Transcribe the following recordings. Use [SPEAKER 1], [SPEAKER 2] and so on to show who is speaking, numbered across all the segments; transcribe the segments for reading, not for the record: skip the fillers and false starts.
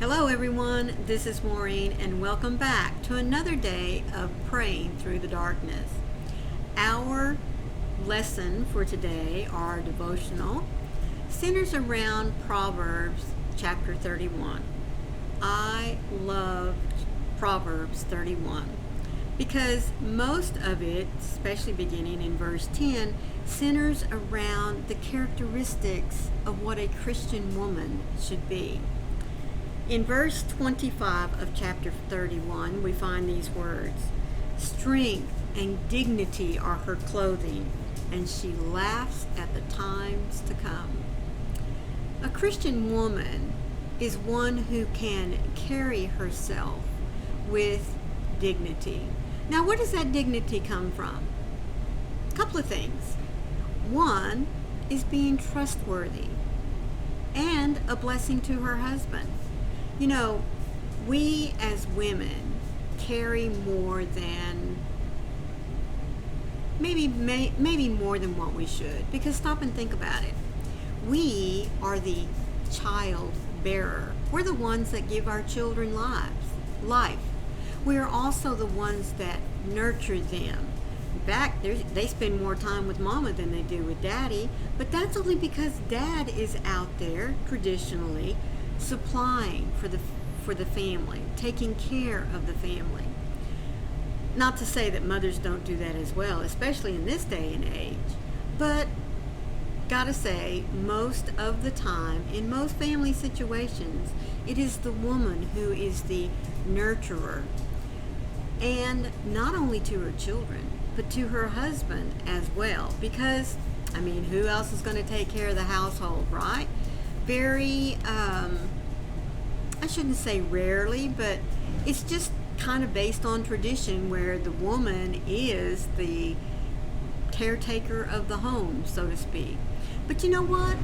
[SPEAKER 1] Hello everyone, this is Maureen and welcome back to another day of praying through the darkness. Our lesson for today, our devotional, centers around Proverbs chapter 31. I love Proverbs 31 because most of it, especially beginning in verse 10, centers around the characteristics of what a Christian woman should be. In verse 25 of chapter 31, we find these words, "Strength and dignity are her clothing, and she laughs at the times to come." A Christian woman is one who can carry herself with dignity. Now, where does that dignity come from? A couple of things. One is being trustworthy and a blessing to her husband. You know, we as women carry more than, maybe more than what we should, because stop and think about it. We are the child bearer. We're the ones that give our children life. We are also the ones that nurture them. In fact, they spend more time with mama than they do with daddy, but that's only because dad is out there traditionally supplying for the family, taking care of the family. Not to say that mothers don't do that as well, especially in this day and age, but gotta say, most of the time, in most family situations, it is the woman who is the nurturer, and not only to her children, but to her husband as well, because, who else is going to take care of the household, right? Very, I shouldn't say rarely, but it's just kind of based on tradition where the woman is the caretaker of the home, so to speak. But you know what?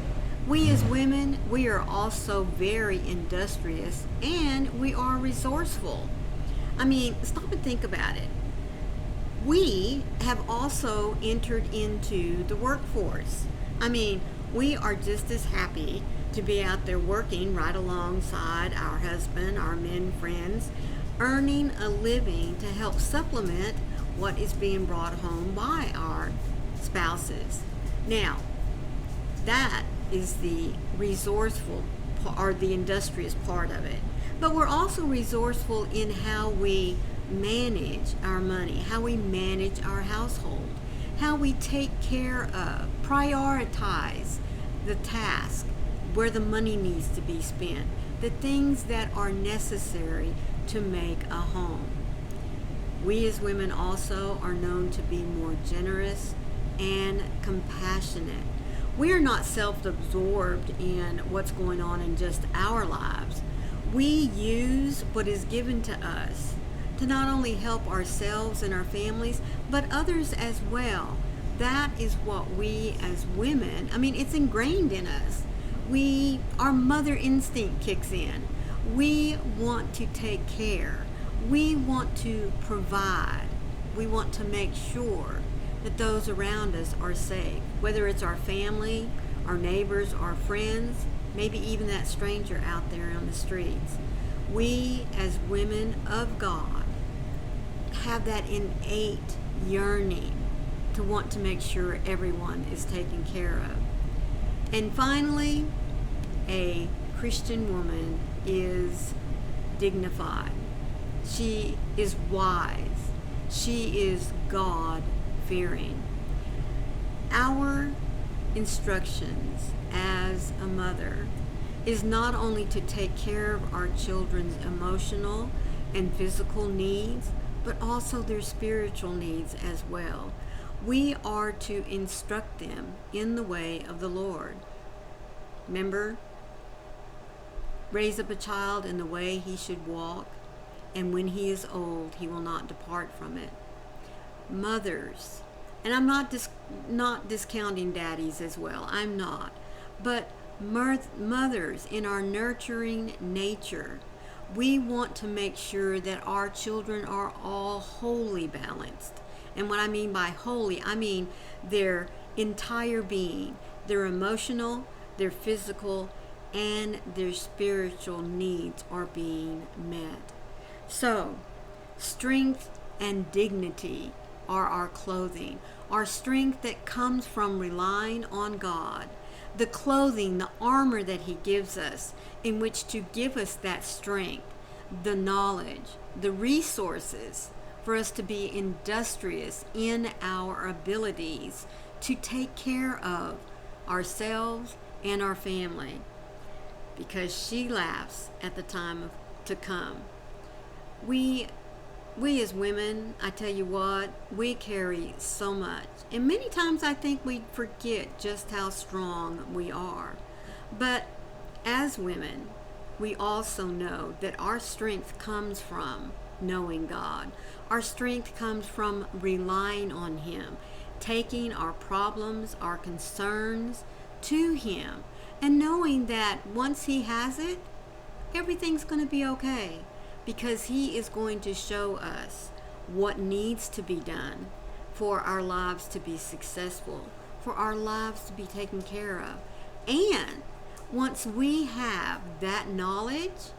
[SPEAKER 1] We as women, we are also very industrious and we are resourceful. Stop and think about it. We have also entered into the workforce. We are just as happy to be out there working right alongside our husband, our men friends, earning a living to help supplement what is being brought home by our spouses. Now, that is the resourceful or the industrious part of it. But we're also resourceful in how we manage our money, how we manage our household, how we take care of, prioritize the task, where the money needs to be spent, the things that are necessary to make a home. We as women also are known to be more generous and compassionate. We are not self-absorbed in what's going on in just our lives. We use what is given to us to not only help ourselves and our families, but others as well. That is what we as women, it's ingrained in us. Our mother instinct kicks in. We want to take care. We want to provide. We want to make sure that those around us are safe, whether it's our family, our neighbors, our friends, maybe even that stranger out there on the streets. We as women of God have that innate yearning to want to make sure everyone is taken care of. And finally, a Christian woman is dignified. She is wise. She is God-fearing. Our instructions as a mother is not only to take care of our children's emotional and physical needs, but also their spiritual needs as well. We are to instruct them in the way of the Lord. Remember, raise up a child in the way he should walk, and when he is old, he will not depart from it. Mothers, and I'm not discounting daddies as well, I'm not, but mothers in our nurturing nature, we want to make sure that our children are all wholly balanced. And what I mean by holy, I mean their entire being, their emotional, their physical, and their spiritual needs are being met. So, strength and dignity are our clothing. Our strength that comes from relying on God. The clothing, the armor that He gives us in which to give us that strength, the knowledge, the resources for us to be industrious in our abilities to take care of ourselves and our family, because she laughs at the time to come. We as women, I tell you what, we carry so much. And many times I think we forget just how strong we are. But as women, we also know that our strength comes from knowing God. Our strength comes from relying on Him, taking our problems, our concerns to Him, and knowing that once He has it, everything's going to be okay, because He is going to show us what needs to be done for our lives to be successful, for our lives to be taken care of. And once we have that knowledge,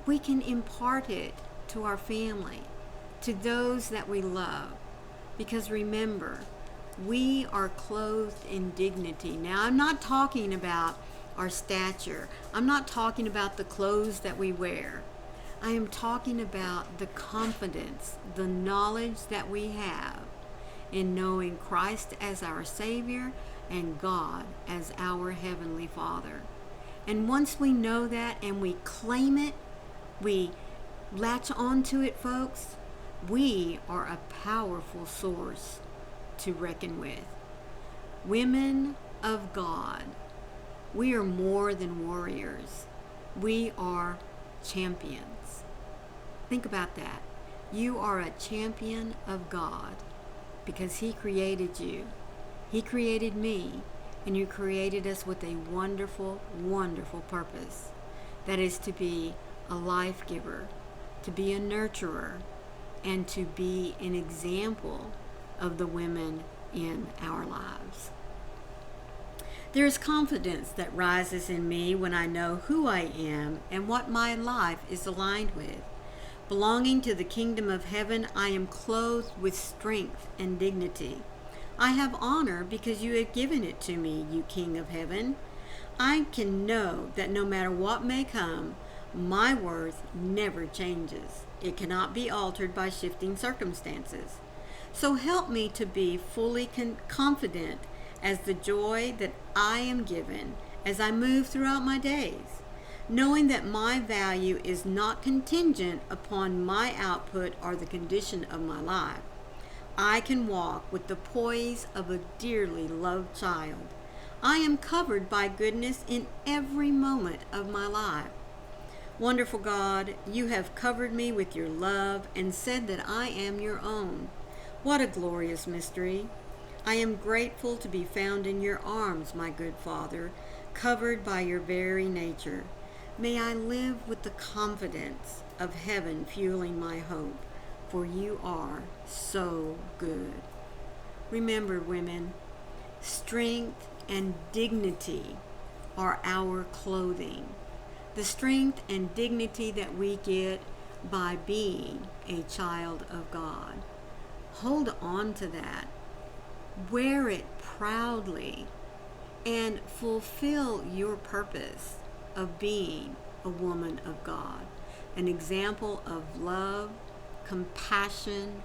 [SPEAKER 1] we can impart it to our family, to those that we love. Because remember, we are clothed in dignity. Now, I'm not talking about our stature. I'm not talking about the clothes that we wear. I am talking about the confidence, the knowledge that we have in knowing Christ as our Savior and God as our Heavenly Father. And once we know that and we claim it, we latch onto it, folks, we are a powerful source to reckon with. Women of God, we are more than warriors. We are champions. Think about that. You are a champion of God because He created you. He created me, and you created us with a wonderful, wonderful purpose. That is to be a life giver, to be a nurturer, and to be an example of the women in our lives. There is confidence that rises in me when I know who I am and what my life is aligned with. Belonging to the kingdom of heaven, I am clothed with strength and dignity. I have honor because you have given it to me, you King of heaven. I can know that no matter what may come, my worth never changes. It cannot be altered by shifting circumstances. So help me to be fully confident as the joy that I am given as I move throughout my days, knowing that my value is not contingent upon my output or the condition of my life. I can walk with the poise of a dearly loved child. I am covered by goodness in every moment of my life. Wonderful God, you have covered me with your love and said that I am your own. What a glorious mystery. I am grateful to be found in your arms, my good Father, covered by your very nature. May I live with the confidence of heaven fueling my hope, for you are so good. Remember, women, strength and dignity are our clothing. The strength and dignity that we get by being a child of God. Hold on to that. Wear it proudly and fulfill your purpose of being a woman of God, an example of love, compassion,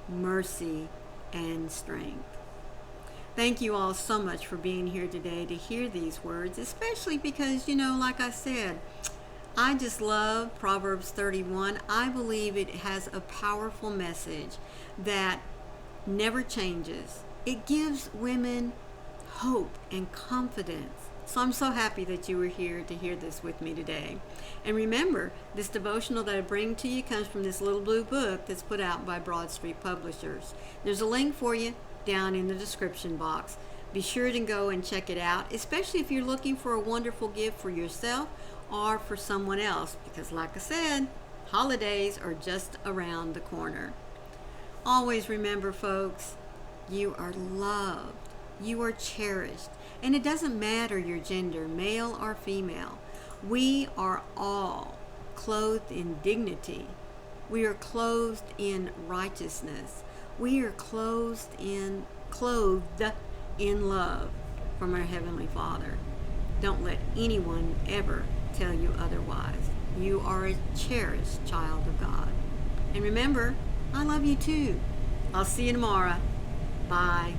[SPEAKER 1] mercy, and strength. Thank you all so much for being here today to hear these words, especially because, like I said, I just love Proverbs 31. I believe it has a powerful message that never changes. It gives women hope and confidence. So I'm so happy that you were here to hear this with me today. And remember, this devotional that I bring to you comes from this little blue book that's put out by Broad Street Publishers. There's a link for you down in the description box. Be sure to go and check it out, especially if you're looking for a wonderful gift for yourself or for someone else, because like I said, holidays are just around the corner. Always remember, folks, you are loved, you are cherished, and it doesn't matter your gender, male or female. We are all clothed in dignity. We are clothed in righteousness. We are clothed in love from our Heavenly Father. Don't let anyone ever tell you otherwise. You are a cherished child of God. And remember, I love you too. I'll see you tomorrow. Bye.